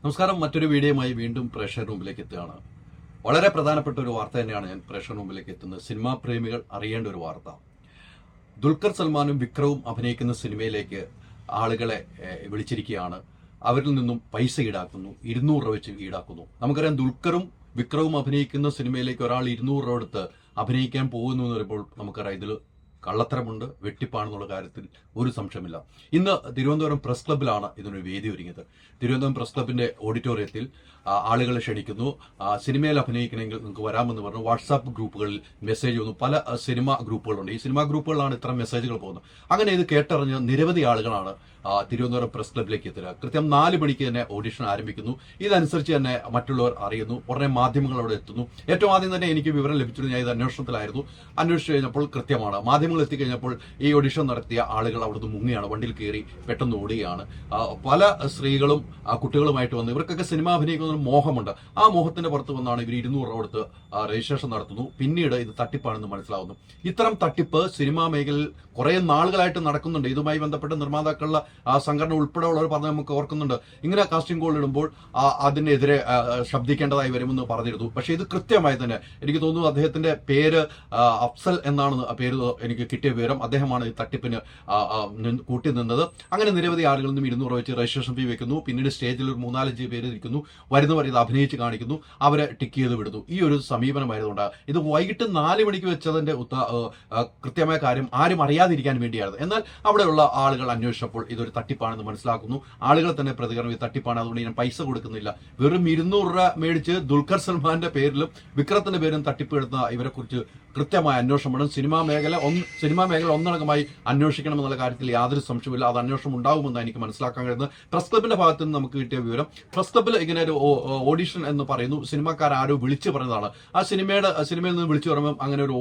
നമസ്കാരം. മറ്റൊരു വീഡിയോയുമായി വീണ്ടും പ്രേക്ഷകരുടെ മുമ്പിലേക്ക് എത്തുകയാണ്. വളരെ പ്രധാനപ്പെട്ട ഒരു വാർത്ത തന്നെയാണ് ഞാൻ പ്രേക്ഷകരുടെ മുമ്പിലേക്ക് എത്തുന്നത്. സിനിമാ പ്രേമികൾ അറിയേണ്ട ഒരു വാർത്ത. ദുൽഖർ സൽമാനും വിക്രവും അഭിനയിക്കുന്ന സിനിമയിലേക്ക് ആളുകളെ വിളിച്ചിരിക്കുകയാണ്. അവരിൽ നിന്നും പൈസ ഈടാക്കുന്നു. 200 രൂപ വെച്ച് ഈടാക്കുന്നു. നമുക്കറിയാം, ദുൽഖറും വിക്രവും അഭിനയിക്കുന്ന സിനിമയിലേക്ക് ഒരാൾ 200 രൂപ എടുത്ത് അഭിനയിക്കാൻ പോകുന്നു എന്ന് പറയുമ്പോൾ നമുക്കറിയാം ഇതിൽ കള്ളത്തരമുണ്ട്, വെട്ടിപ്പാണെന്നുള്ള കാര്യത്തിൽ ഒരു സംശയമില്ല. ഇന്ന് തിരുവനന്തപുരം പ്രസ് ക്ലബ്ബിലാണ് ഇതിനൊരു വേദി ഒരുങ്ങിയത്. തിരുവനന്തപുരം പ്രസ് ക്ലബിന്റെ ഓഡിറ്റോറിയത്തിൽ ആളുകളെ ക്ഷണിക്കുന്നു. സിനിമയിൽ അഭിനയിക്കണമെങ്കിൽ നിങ്ങൾക്ക് വരാമെന്ന് പറഞ്ഞു വാട്സാപ്പ് ഗ്രൂപ്പുകളിൽ മെസ്സേജ് വന്നു. പല സിനിമാ ഗ്രൂപ്പുകളുണ്ട്. ഈ സിനിമാ ഗ്രൂപ്പുകളിലാണ് ഇത്തരം മെസ്സേജുകൾ പോകുന്നത്. അങ്ങനെ ഇത് കേട്ടറിഞ്ഞ് നിരവധി ആളുകളാണ് തിരുവനന്തപുരം പ്രസ് ക്ലബിലേക്ക് എത്തുക. കൃത്യം 4 മണിക്ക് തന്നെ ഓഡിഷൻ ആരംഭിക്കുന്നു. ഇതനുസരിച്ച് തന്നെ മറ്റുള്ളവർ അറിയുന്നു. ഉടനെ മാധ്യമങ്ങൾ അവിടെ എത്തുന്നു. ഏറ്റവും ആദ്യം തന്നെ എനിക്ക് വിവരം ലഭിച്ചിരുന്നു. ഞാൻ ഇത് അന്വേഷണത്തിലായിരുന്നു. അന്വേഷിച്ചു കഴിഞ്ഞപ്പോൾ കൃത്യമാണ്. മാധ്യമങ്ങൾ എത്തിക്കഴിഞ്ഞപ്പോൾ ഈ ഓഡിഷൻ നടത്തിയ ആളുകൾ അവിടുന്ന് മുങ്ങിയാണ്, വണ്ടിയിൽ കയറി പെട്ടെന്ന് ഓടുകയാണ്. പല സ്ത്രീകളും കുട്ടികളുമായിട്ട് വന്ന് ഇവർക്കൊക്കെ സിനിമ അഭിനയിക്കുന്ന ഒരു മോഹമുണ്ട്. ആ മോഹത്തിന്റെ പുറത്ത് വന്നാണ് ഇവർ 200 രൂപ കൊടുത്ത് രജിസ്ട്രേഷൻ നടത്തുന്നു. പിന്നീട് ഇത് തട്ടിപ്പാണെന്ന് മനസ്സിലാവുന്നു. ഇത്തരം തട്ടിപ്പ് സിനിമാ മേഖലയിൽ കുറെ നാളുകളായിട്ട് നടക്കുന്നുണ്ട്. ഇതുമായി ബന്ധപ്പെട്ട് നിർമ്മാതാക്കളുടെ സംഘടന ഉൾപ്പെടെയുള്ളവർ പറഞ്ഞ് നമുക്ക് ഓർക്കുന്നുണ്ട്. ഇങ്ങനെ കാസ്റ്റിംഗ് കോൾ ഇടുമ്പോൾ അതിനെതിരെ ശബ്ദിക്കേണ്ടതായി വരുമെന്ന് പറഞ്ഞിരുന്നു. പക്ഷേ ഇത് കൃത്യമായി തന്നെ എനിക്ക് തോന്നുന്നു അദ്ദേഹത്തിന്റെ പേര് അഫ്സൽ എന്നാണ് പേര് എനിക്ക് കിട്ടിയ വിവരം. അദ്ദേഹമാണ് ഈ തട്ടിപ്പിന് കൂട്ടി നിന്നത്. അങ്ങനെ നിരവധി ആളുകളിൽ നിന്നും 200 വെച്ച് രജിസ്ട്രേഷൻ ഫീ വെക്കുന്നു. പിന്നീട് സ്റ്റേജിൽ ഒരു 3-4 പേര് ഇരിക്കുന്നു. വരുന്നവർ ഇത് അഭിനയിച്ച് കാണിക്കുന്നു. അവരെ ടിക്ക് ചെയ്ത് വിടുന്നു. ഈ ഒരു സമീപനമായതുകൊണ്ട് ഇത് വൈകിട്ട് 4 മണിക്ക് വെച്ചതിന്റെ കൃത്യമായ കാര്യം ആരും അറിയാതിരിക്കാൻ വേണ്ടിയാണ്. എന്നാൽ അവിടെയുള്ള ആളുകൾ അന്വേഷിച്ചപ്പോൾ ഇതൊരു തട്ടിപ്പാണെന്ന് മനസ്സിലാക്കുന്നു. ആളുകൾ തന്നെ പ്രതികരണം ഇത് തട്ടിപ്പാണ്, അതുകൊണ്ട് ഞാൻ പൈസ കൊടുക്കുന്നില്ല. വെറും 200 രൂപ മേടിച്ച് ദുൽഖർ സൽമാന്റെ പേരിലും വിക്രത്തിന്റെ പേരിലും തട്ടിപ്പ് എടുത്ത ഇവരെ കുറിച്ച് കൃത്യമായ അന്വേഷണം വേണം. സിനിമാ മേഖല ഒന്നടങ്കമായി അന്വേഷിക്കണമെന്നുള്ള കാര്യത്തിൽ യാതൊരു സംശയമില്ല. അത് അന്വേഷണം ഉണ്ടാവുമെന്ന് എനിക്ക് മനസ്സിലാക്കാൻ കഴിയുന്നത് പ്രസ് ക്ലബിന്റെ ഭാഗത്ത് നിന്ന് നമുക്ക് കിട്ടിയ വിവരം. പ്രസ് ക്ലബിൽ ഇങ്ങനെ ഒരു ഓഡിഷൻ എന്ന് പറയുന്നു. സിനിമാക്കാരോ വിളിച്ചു പറഞ്ഞതാണ്. ആ സിനിമയിൽ നിന്ന് വിളിച്ചു പറയുമ്പോൾ അങ്ങനെ ഒരു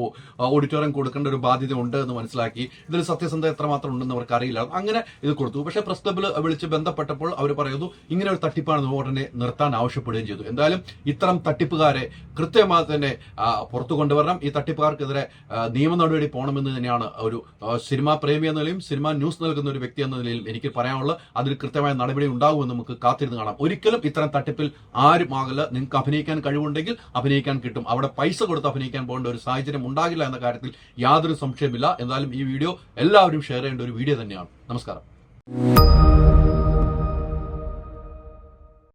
ഓഡിറ്റോറിയം കൊടുക്കേണ്ട ഒരു ബാധ്യത ഉണ്ട് എന്ന് മനസ്സിലാക്കി. ഇതിൽ സത്യസന്ധത എത്രമാത്രം ഉണ്ടെന്ന് അവർക്ക് അറിയില്ല. അങ്ങനെ ഇത് കൊടുത്തു. പക്ഷേ പ്രസ് ക്ലബിൽ വിളിച്ച് ബന്ധപ്പെട്ടപ്പോൾ അവർ പറയുന്നു ഇങ്ങനെ ഒരു തട്ടിപ്പാണെന്ന് ഉടനെ നിർത്താൻ ആവശ്യപ്പെടുകയും ചെയ്തു. എന്തായാലും ഇത്തരം തട്ടിപ്പുകാരെ കൃത്യമായി തന്നെ പുറത്തു കൊണ്ടുവരണം. ഈ തട്ടിപ്പുകാർക്കെതിരെ നിയമ നടപടി പോകണമെന്ന് തന്നെയാണ് ഒരു സിനിമാ പ്രേമി എന്ന നിലയും സിനിമാ ന്യൂസ് നൽകുന്ന ഒരു വ്യക്തി എന്ന നിലയിൽ എനിക്ക് പറയാനുള്ളത്. അതിൽ കൃത്യമായ നടപടി ഉണ്ടാകുമെന്ന് നമുക്ക് കാത്തിരുന്ന് കാണാം. ഒരിക്കലും ഇത്തരം തട്ടിപ്പിൽ ആരും ആകില്ല. നിങ്ങൾക്ക് അഭിനയിക്കാൻ കഴിവുണ്ടെങ്കിൽ അഭിനയിക്കാൻ കിട്ടും. അവിടെ പൈസ കൊടുത്ത് അഭിനയിക്കാൻ പോകേണ്ട ഒരു സാഹചര്യം ഉണ്ടാകില്ല എന്ന കാര്യത്തിൽ യാതൊരു സംശയമില്ല. എന്തായാലും ഈ വീഡിയോ എല്ലാവരും ഷെയർ ചെയ്യേണ്ട ഒരു വീഡിയോ തന്നെയാണ്. നമസ്കാരം.